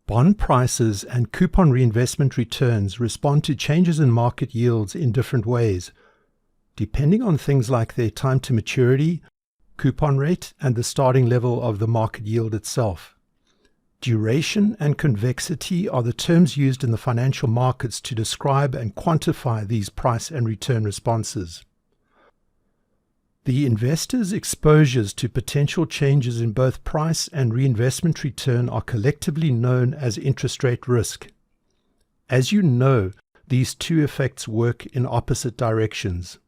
Bond prices and coupon reinvestment returns respond to changes in market yields in different ways, depending on things like their time to maturity, coupon rate, and the starting level of the market yield itself. Duration and convexity are the terms used in the financial markets to describe and quantify these price and return responses. The investor's exposures to potential changes in both price and reinvestment return are collectively known as interest rate risk. As you know, these two effects work in opposite directions.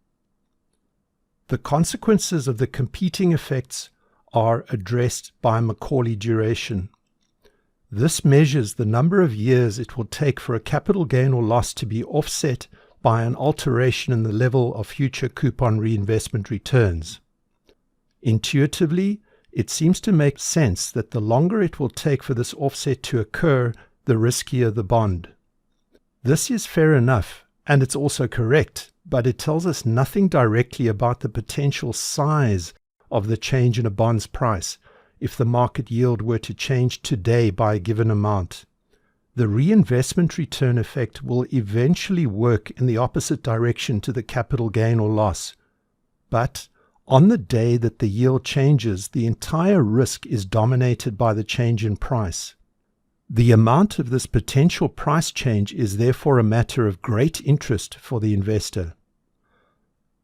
The consequences of the competing effects are addressed by Macaulay duration. This measures the number of years it will take for a capital gain or loss to be offset by an alteration in the level of future coupon reinvestment returns. Intuitively, it seems to make sense that the longer it will take for this offset to occur, the riskier the bond. This is fair enough, and it's also correct, but it tells us nothing directly about the potential size of the change in a bond's price if the market yield were to change today by a given amount. The reinvestment return effect will eventually work in the opposite direction to the capital gain or loss. But on the day that the yield changes, the entire risk is dominated by the change in price. The amount of this potential price change is therefore a matter of great interest for the investor.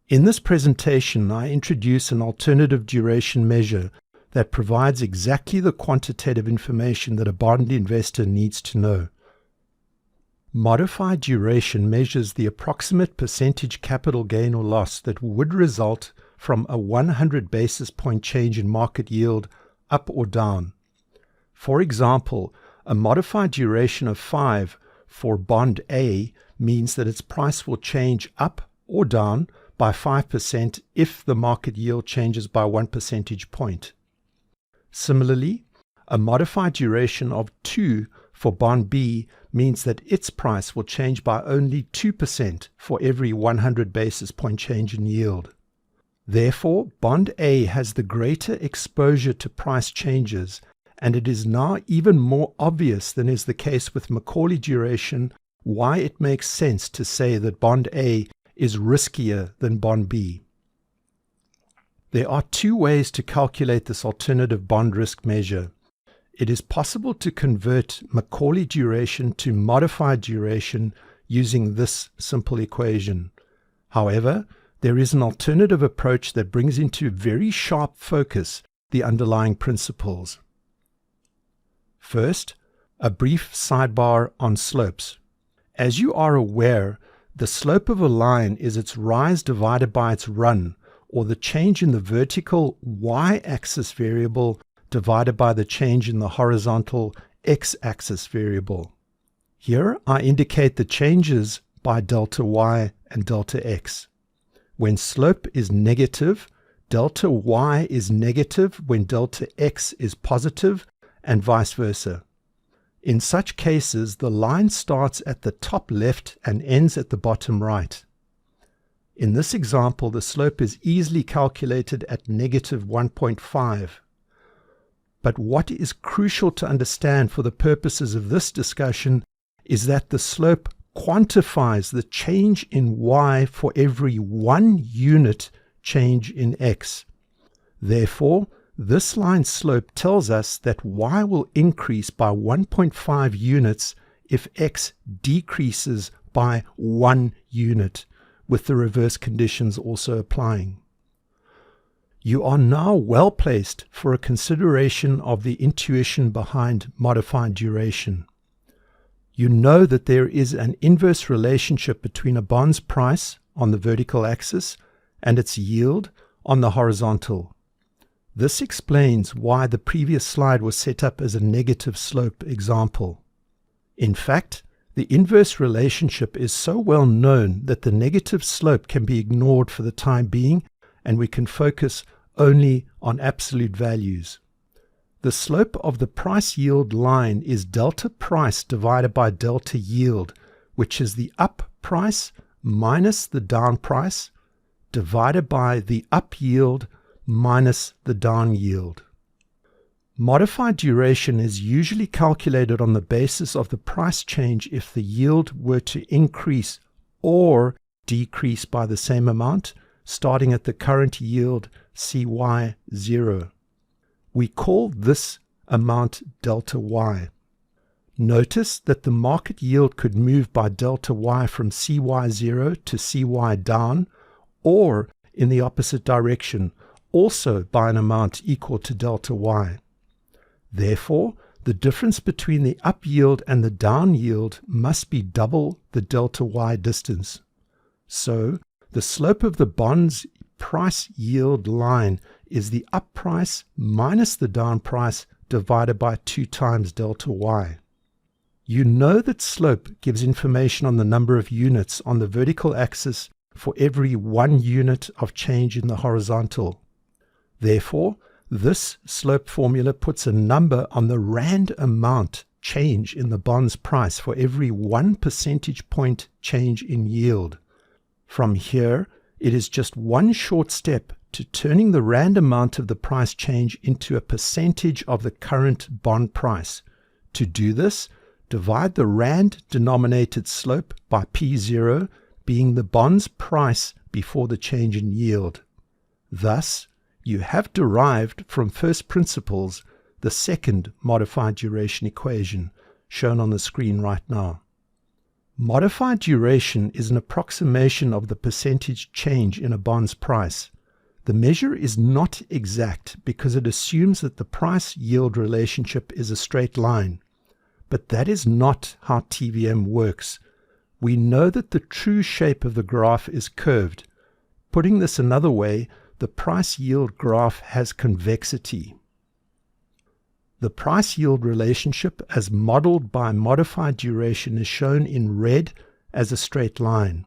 In this presentation, I introduce an alternative duration measure that provides exactly the quantitative information that a bond investor needs to know. Modified duration measures the approximate percentage capital gain or loss that would result from a 100 basis point change in market yield up or down. For example, a modified duration of 5 for bond A means that its price will change up or down by 5% if the market yield changes by 1 percentage point. Similarly, a modified duration of 2 for bond B means that its price will change by only 2% for every 100 basis point change in yield. Therefore, bond A has the greater exposure to price changes, and it is now even more obvious than is the case with Macaulay duration why it makes sense to say that bond A is riskier than bond B. There are two ways to calculate this alternative bond risk measure. It is possible to convert Macaulay duration to modified duration using this simple equation. However, there is an alternative approach that brings into very sharp focus the underlying principles. First, a brief sidebar on slopes. As you are aware, the slope of a line is its rise divided by its run, or the change in the vertical y-axis variable divided by the change in the horizontal x-axis variable. Here I indicate the changes by delta y and delta x. When slope is negative, delta y is negative when delta x is positive, and vice versa. In such cases, the line starts at the top left and ends at the bottom right. In this example, the slope is easily calculated at negative 1.5. But what is crucial to understand for the purposes of this discussion is that the slope quantifies the change in y for every 1 unit change in x. Therefore, this line's slope tells us that y will increase by 1.5 units if x decreases by 1 unit, with the reverse conditions also applying. You are now well placed for a consideration of the intuition behind modified duration. You know that there is an inverse relationship between a bond's price on the vertical axis and its yield on the horizontal. This explains why the previous slide was set up as a negative slope example. In fact, the inverse relationship is so well known that the negative slope can be ignored for the time being, and we can focus only on absolute values. The slope of the price yield line is delta price divided by delta yield, which is the up price minus the down price divided by the up yield minus the down yield. Modified duration is usually calculated on the basis of the price change if the yield were to increase or decrease by the same amount, starting at the current yield CY0. We call this amount delta Y. Notice that the market yield could move by delta Y from CY0 to CY down, or in the opposite direction, also by an amount equal to delta Y. Therefore, the difference between the up yield and the down yield must be double the delta Y distance. So, the slope of the bond's price yield line is the up price minus the down price divided by 2 times delta Y. You know that slope gives information on the number of units on the vertical axis for every 1 unit of change in the horizontal. Therefore, this slope formula puts a number on the rand amount change in the bond's price for every 1 percentage point change in yield. From here, it is just one short step to turning the rand amount of the price change into a percentage of the current bond price. To do this, divide the rand-denominated slope by P0, being the bond's price before the change in yield. Thus, you have derived from first principles the second modified duration equation, shown on the screen right now. Modified duration is an approximation of the percentage change in a bond's price. The measure is not exact because it assumes that the price-yield relationship is a straight line. But that is not how TVM works. We know that the true shape of the graph is curved. Putting this another way, the price-yield graph has convexity. The price-yield relationship as modeled by modified duration is shown in red as a straight line.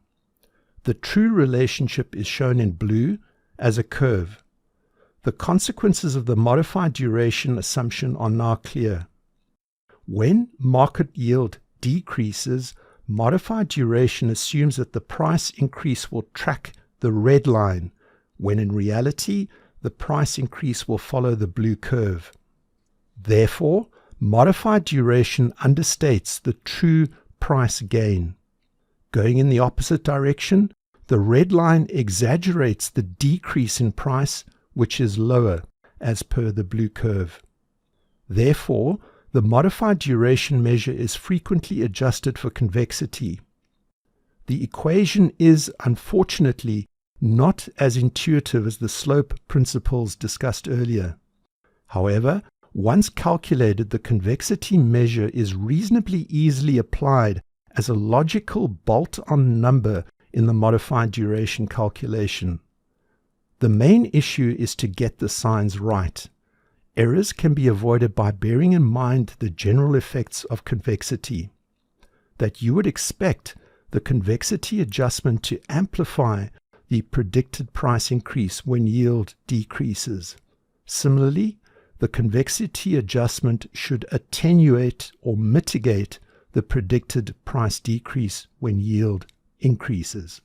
The true relationship is shown in blue as a curve. The consequences of the modified duration assumption are now clear. When market yield decreases, modified duration assumes that the price increase will track the red line, when in reality, the price increase will follow the blue curve. Therefore, modified duration understates the true price gain. Going in the opposite direction, the red line exaggerates the decrease in price, which is lower, as per the blue curve. Therefore, the modified duration measure is frequently adjusted for convexity. The equation is, unfortunately, not as intuitive as the slope principles discussed earlier. However, once calculated, the convexity measure is reasonably easily applied as a logical bolt-on number in the modified duration calculation. The main issue is to get the signs right. Errors can be avoided by bearing in mind the general effects of convexity, that you would expect the convexity adjustment to amplify the predicted price increase when yield decreases. Similarly, the convexity adjustment should attenuate or mitigate the predicted price decrease when yield increases.